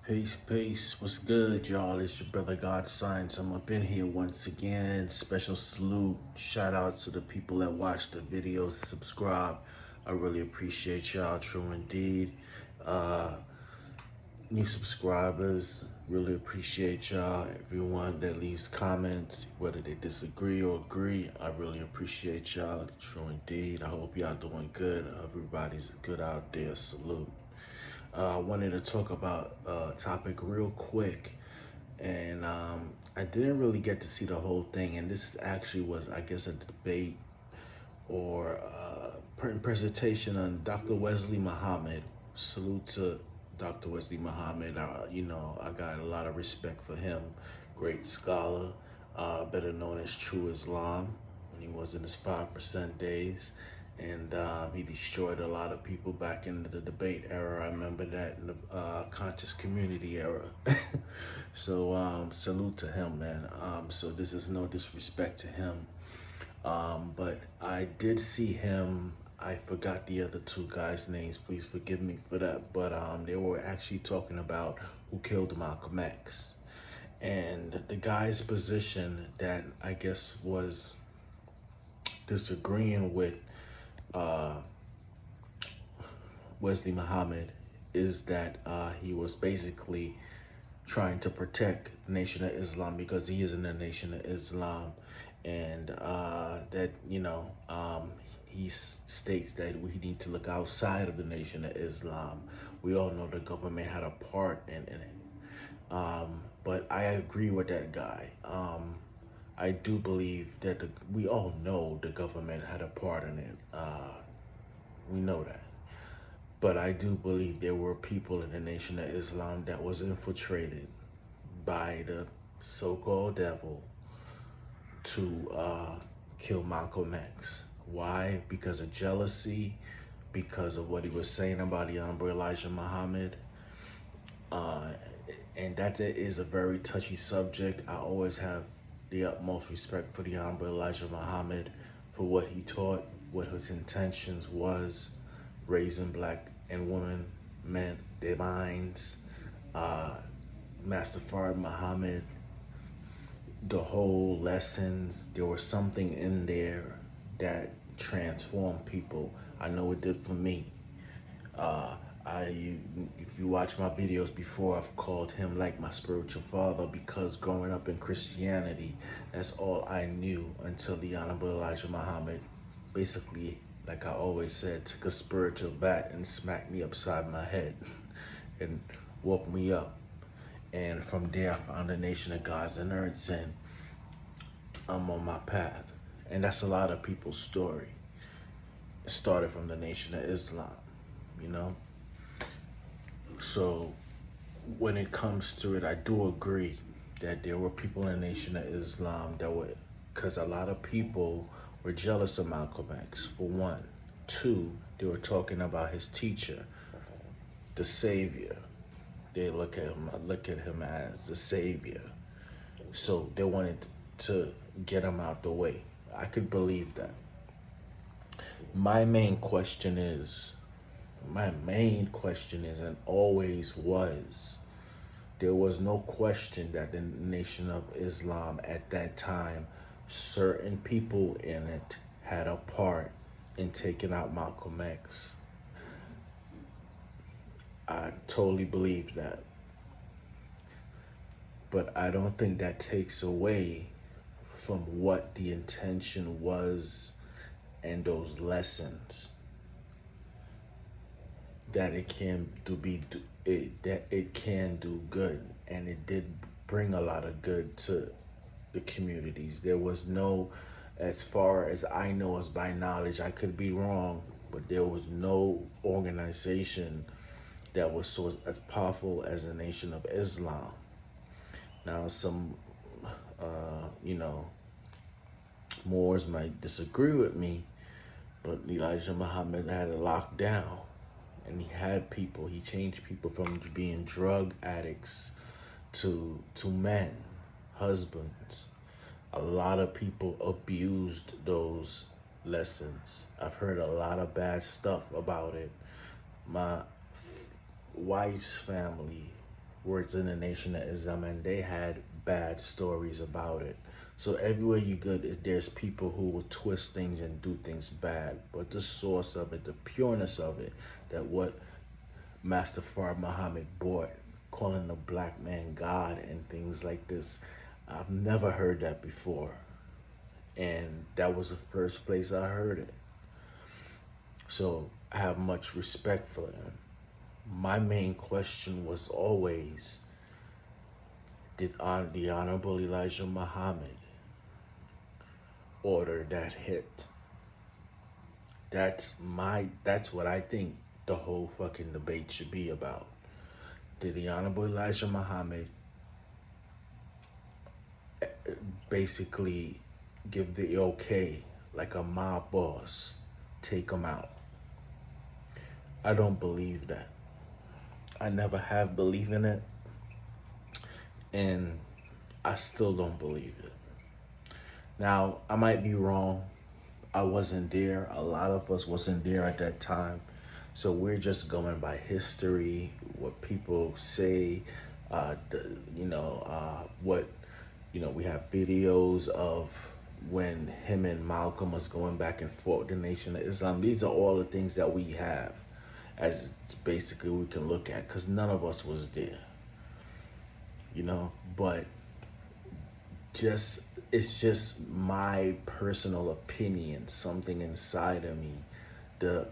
Peace, peace. What's good, y'all? It's your brother God Science. I'm up in here once again. Special salute. Shout out to the people that watch the videos, subscribe. I really appreciate y'all, true indeed. Uh, New subscribers, really appreciate y'all. Everyone that leaves comments, whether they disagree or agree, I really appreciate y'all, true indeed. I hope y'all doing good. Everybody's good out there. Salute. I wanted to talk about a topic real quick, and I didn't really get to see the whole thing. And this is actually was, I guess, a debate or presentation on Dr. Wesley Muhammad. Salute to Dr. Wesley Muhammad. I got a lot of respect for him. Great scholar, better known as True Islam when he was in his 5% days. And he destroyed a lot of people back in the debate era. I remember that in the conscious community era. So salute to him, man. So this is no disrespect to him. But I did see him. I forgot the other two guys' names. Please forgive me for that. But they were actually talking about who killed Malcom X. And the guy's position that I guess was disagreeing with Wesley Muhammad is that he was basically trying to protect the Nation of Islam because he is in the Nation of Islam, and that he states that we need to look outside of the Nation of Islam. We all know the government had a part in it, but I agree with that guy. I do believe that we all know the government had a part in it. We know that. But I do believe there were people in the Nation of Islam that was infiltrated by the so-called devil to kill Malcom X. Why? Because of jealousy, because of what he was saying about the Honorable Elijah Muhammad. And that is a very touchy subject. I always have the utmost respect for the Honorable Elijah Muhammad for what he taught, what his intentions was, raising black and women, men, their minds, Master Fard Muhammad, the whole lessons. There was something in there that transformed people. I know it did for me. If you watch my videos before, I've called him like my spiritual father because growing up in Christianity, that's all I knew until the Honorable Elijah Muhammad basically, like I always said, took a spiritual bat and smacked me upside my head and woke me up. And from there, I found the Nation of Gods and Earths, and I'm on my path. And that's a lot of people's story. It started from the Nation of Islam, you know? So when it comes to it, I do agree that there were people in the Nation of Islam that were, because a lot of people were jealous of Malcom X, for one. Two, they were talking about his teacher, the savior. They look at him as the savior. So they wanted to get him out the way. I could believe that. My main question is, and always was, there was no question that the Nation of Islam at that time, certain people in it had a part in taking out Malcom X. I totally believe that. But I don't think that takes away from what the intention was and those lessons. That it can do good, and it did bring a lot of good to the communities. There was no, as far as I know, as by knowledge, I could be wrong, but there was no organization that was so as powerful as the Nation of Islam. Now, some, Moors might disagree with me, but Elijah Muhammad had it locked down. And he changed people from being drug addicts to men, husbands. A lot of people abused those lessons. I've heard a lot of bad stuff about it. My wife's family words in the Nation of Islam, and they had bad stories about it. So everywhere you go, there's people who will twist things and do things bad. But the source of it, the pureness of it, that what Master Fard Muhammad brought, calling the black man God and things like this, I've never heard that before. And that was the first place I heard it. So I have much respect for them. My main question was always, did the Honorable Elijah Muhammad order that hit? That's what I think the whole fucking debate should be about. Did the Honorable Elijah Muhammad basically give the okay, like a mob boss, take him out? I don't believe that. I never have believed in it, and I still don't believe it. Now, I might be wrong. I wasn't there. A lot of us wasn't there at that time. So we're just going by history, what people say, we have videos of when him and Malcolm was going back and forth with the Nation of Islam. These are all the things that we have as basically we can look at, because none of us was there, but it's just my personal opinion, something inside of me. The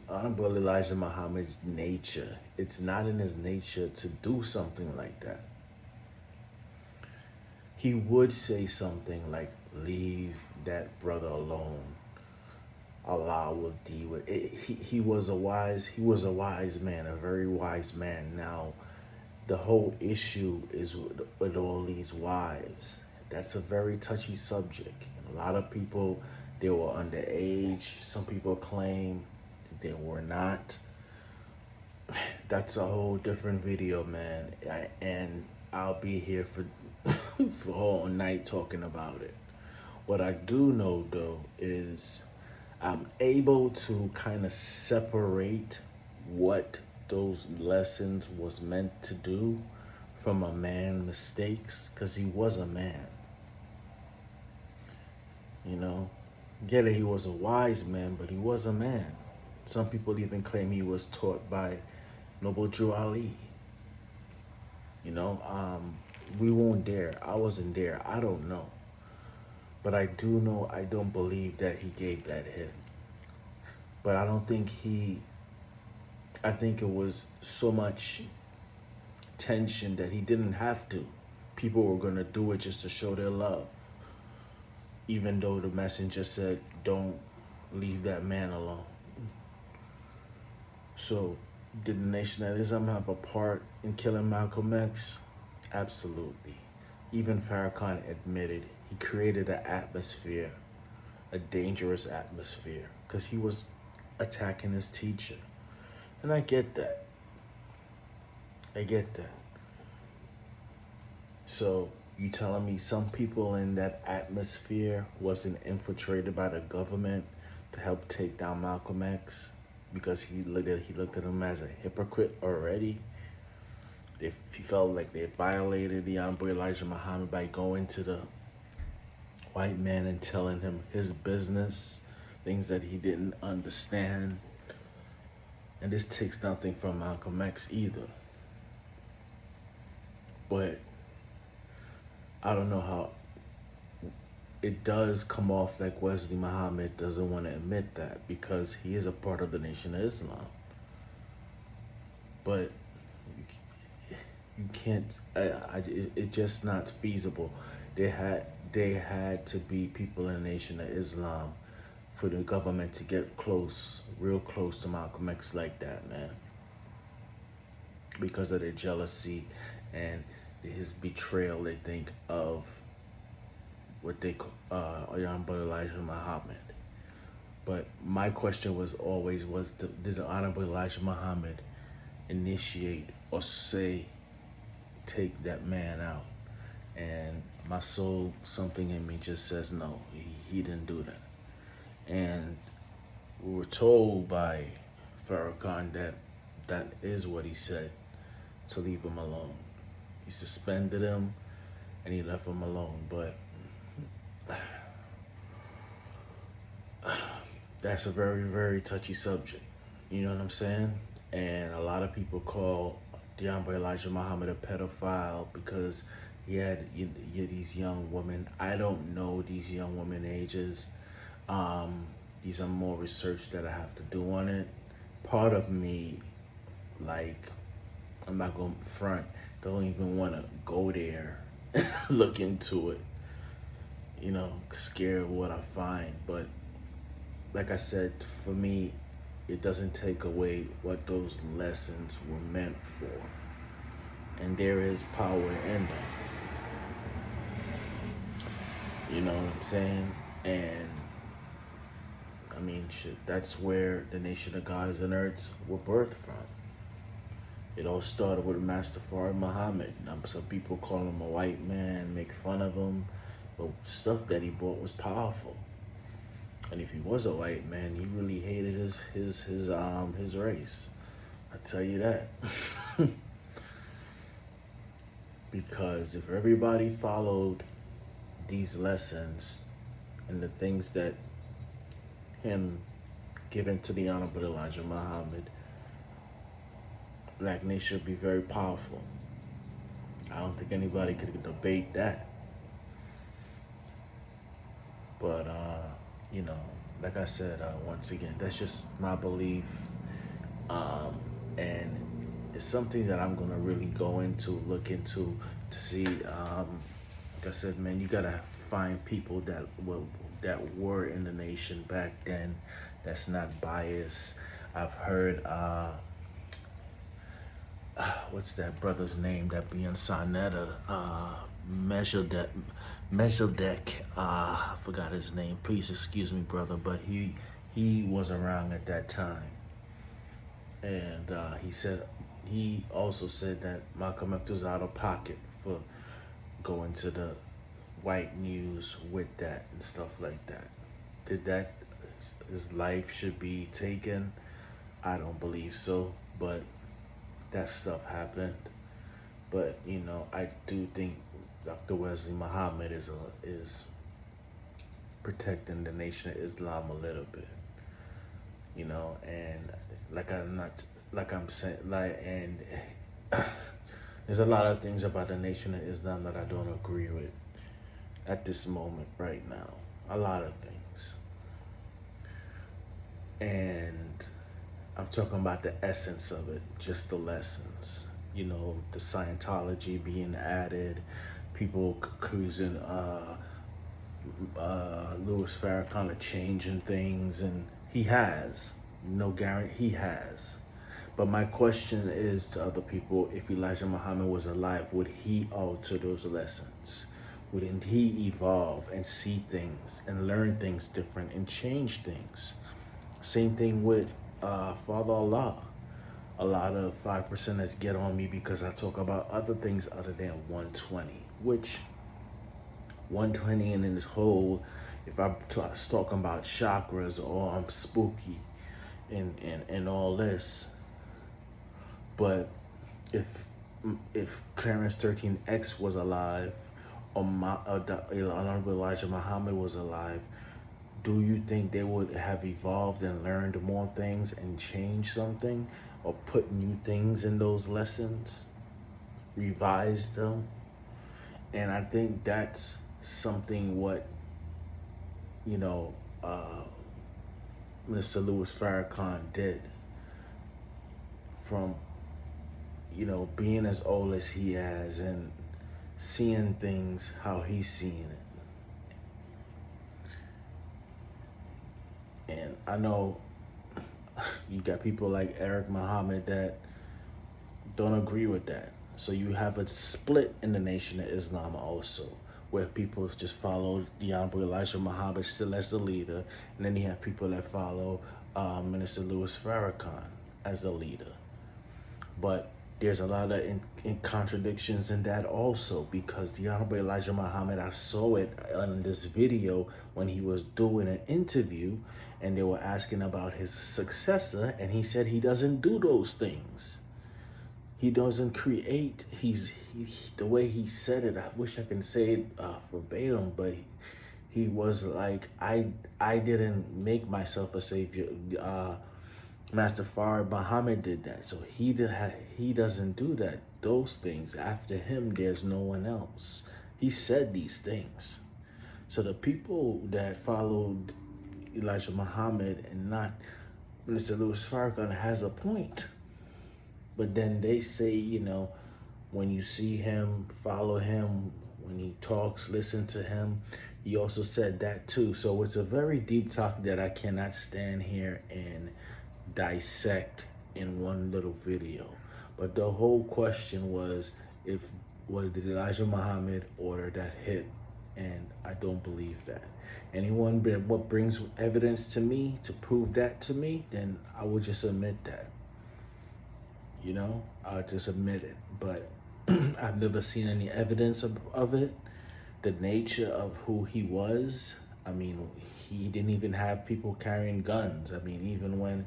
Honorable Elijah Muhammad's nature, it's not in his nature to do something like that. He would say something like, leave that brother alone. Allah will deal with it. He was a wise man, a very wise man. Now, the whole issue is with all these wives. That's a very touchy subject. A lot of people, they were underage. Some people claim they were not. That's a whole different video, man. And I'll be here for for all night talking about it. What I do know, though, is I'm able to kind of separate what those lessons was meant to do from a man's mistakes, because he was a man. Get it, he was a wise man, but he was a man. Some people even claim he was taught by Noble Drew Ali. We weren't there. I wasn't there. I don't know. But I do know I don't believe that he gave that hit. But I don't think I think it was so much tension that he didn't have to. People were going to do it just to show their love. Even though the messenger said, don't leave that man alone. So, did the Nation of Islam have a part in killing Malcom X? Absolutely. Even Farrakhan admitted he created an atmosphere, a dangerous atmosphere, because he was attacking his teacher. And I get that. So, you telling me some people in that atmosphere wasn't infiltrated by the government to help take down Malcom X because he looked at him as a hypocrite already? If he felt like they violated the Honorable Elijah Muhammad by going to the white man and telling him his business, things that he didn't understand. And this takes nothing from Malcom X either. But I don't know how it does come off like Wesley Muhammad doesn't want to admit that, because he is a part of the Nation of Islam. But you can't, it's just not feasible. They had to be people in the Nation of Islam for the government to get real close to Malcom X like that, man. Because of their jealousy and his betrayal, they think, of what they call Honorable Elijah Muhammad. But my question was always, did the Honorable Elijah Muhammad initiate or say, take that man out? And my soul, something in me just says, no, he didn't do that. And we were told by Farrakhan that is what he said. to leave him alone. He suspended him and he left him alone. But that's a very, very touchy subject. You know what I'm saying? And a lot of people call Elijah Muhammad a pedophile because he had these young women. I don't know these young women ages. These are more research that I have to do on it. Part of me, like, I'm not going to front, don't even want to go there and look into it. You know, scared of what I find. But like I said, for me, it doesn't take away what those lessons were meant for. And there is power in them. You know what I'm saying? And I mean, shit, that's where the Nation of Gods and Earths were birthed from. It all started with Master Muhammad. Some people call him a white man, make fun of him, but stuff that he brought was powerful. And if he was a white man, he really hated his race. I tell you that. Because if everybody followed these lessons and the things that him given to the Honorable Elijah Muhammad, Black Nation would be very powerful. I don't think anybody could debate that. But, you know, like I said, once again, that's just my belief. And it's something that I'm going to really look into to see. Like I said, man, you got to find people that were in the nation back then that's not biased. I've heard, what's that brother's name that be in Sonetta? Melchizedek, I forgot his name. Please excuse me, brother, but he was around at that time. And he also said that Malcom X was out of pocket for going to the white news with that and stuff like that. His life should be taken? I don't believe so, but that stuff happened. But, you know, I do think Dr. Wesley Muhammad is protecting the Nation of Islam a little bit, you know, and there's a lot of things about the Nation of Islam that I don't agree with at this moment right now. A lot of things. And I'm talking about the essence of it, just the lessons. You know, the Scientology being added, people accusing Louis Farrakhan of changing things, and he has. No guarantee, he has. But my question is to other people, if Elijah Muhammad was alive, would he alter those lessons? Wouldn't he evolve and see things and learn things different and change things? Same thing with Father Allah. A lot of 5%ers get on me because I talk about other things other than 120, which 120 and in this whole, if I'm talking about chakras or I'm spooky and all this. But if Clarence 13X was alive or Elijah Muhammad was alive, do you think they would have evolved and learned more things and changed something or put new things in those lessons, revised them? And I think that's something what, you know, Mr. Louis Farrakhan did, from, you know, being as old as he has and seeing things how he's seeing it. And I know you got people like Eric Muhammad that don't agree with that. So you have a split in the Nation of Islam also, where people just follow the Honorable Elijah Muhammad still as the leader, and then you have people that follow Minister Louis Farrakhan as the leader. But there's a lot of in contradictions in that also, because the Honorable Elijah Muhammad, I saw it on this video when he was doing an interview, and they were asking about his successor, and he said he doesn't do those things. He doesn't create. The way he said it. I wish I can say it verbatim, but he was like, I didn't make myself a savior. Master Fard Muhammad did that, so he doesn't do that. Those things after him, there's no one else. He said these things. So the people that followed Elijah Muhammad and not Mr. Louis Farrakhan has a point. But then they say, you know, when you see him, follow him, when he talks, listen to him. He also said that too. So it's a very deep topic that I cannot stand here and dissect in one little video. But the whole question was, did Elijah Muhammad order that hit? And I don't believe that. Anyone what brings evidence to me to prove that to me, then I will just admit that. You know, I'll just admit it. But I've never seen any evidence of it. The nature of who he was. I mean, he didn't even have people carrying guns. I mean, even when,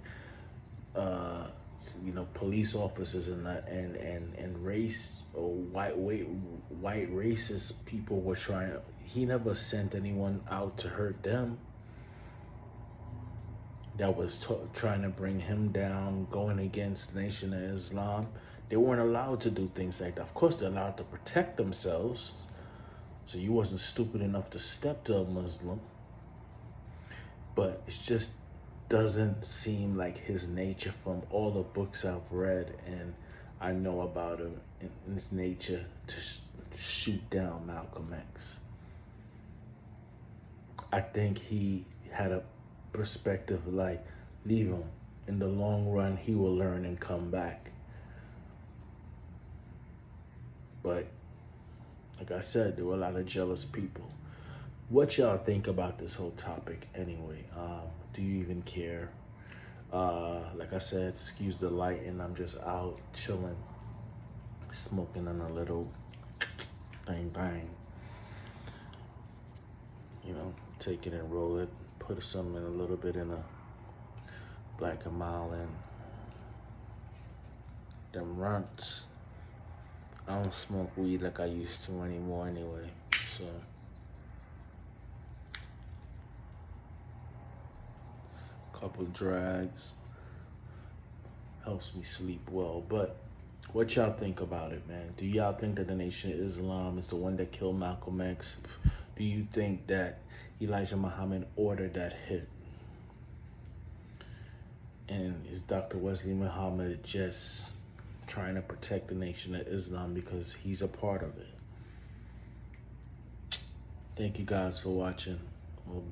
you know, police officers and race or white racist people were trying, he never sent anyone out to hurt them. That was trying to bring him down, going against the Nation of Islam. They weren't allowed to do things like that. Of course, they're allowed to protect themselves. So you wasn't stupid enough to step to a Muslim. But it just doesn't seem like his nature from all the books I've read and I know about him, in his nature to shoot down Malcom X. I think he had a perspective like, leave him. In the long run, he will learn and come back. But like I said, there were a lot of jealous people. What y'all think about this whole topic anyway? Do you even care? Like I said, excuse the light, and I'm just out chilling, smoking on a little bang. You know, take it and roll it, put some in a little bit in a Black and Mild and them runts. I don't smoke weed like I used to anymore anyway, so. Couple drags helps me sleep well. But what y'all think about it, man? Do y'all think that the Nation of Islam is the one that killed Malcom X? Do you think that Elijah Muhammad ordered that hit? And is Dr. Wesley Muhammad just trying to protect the Nation of Islam because he's a part of it? Thank you guys for watching.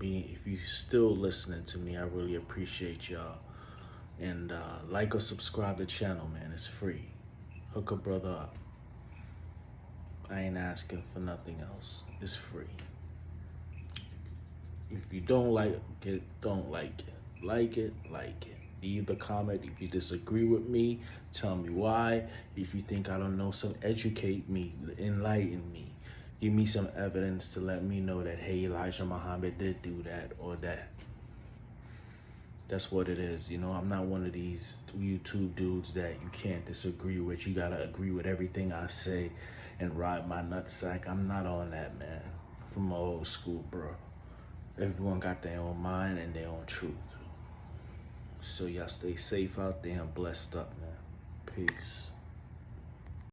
If you're still listening to me, I really appreciate y'all. And like or subscribe to the channel, man. It's free. Hook a brother up. I ain't asking for nothing else. It's free. If you don't like it, don't like it. Like it, like it. Leave a comment. If you disagree with me, tell me why. If you think I don't know, educate me, enlighten me. Give me some evidence to let me know that, hey, Elijah Muhammad did do that or that. That's what it is. You know, I'm not one of these YouTube dudes that you can't disagree with. You got to agree with everything I say and ride my nutsack. I'm not on that, man. From my old school, bro. Everyone got their own mind and their own truth. So y'all stay safe out there and blessed up, man. Peace.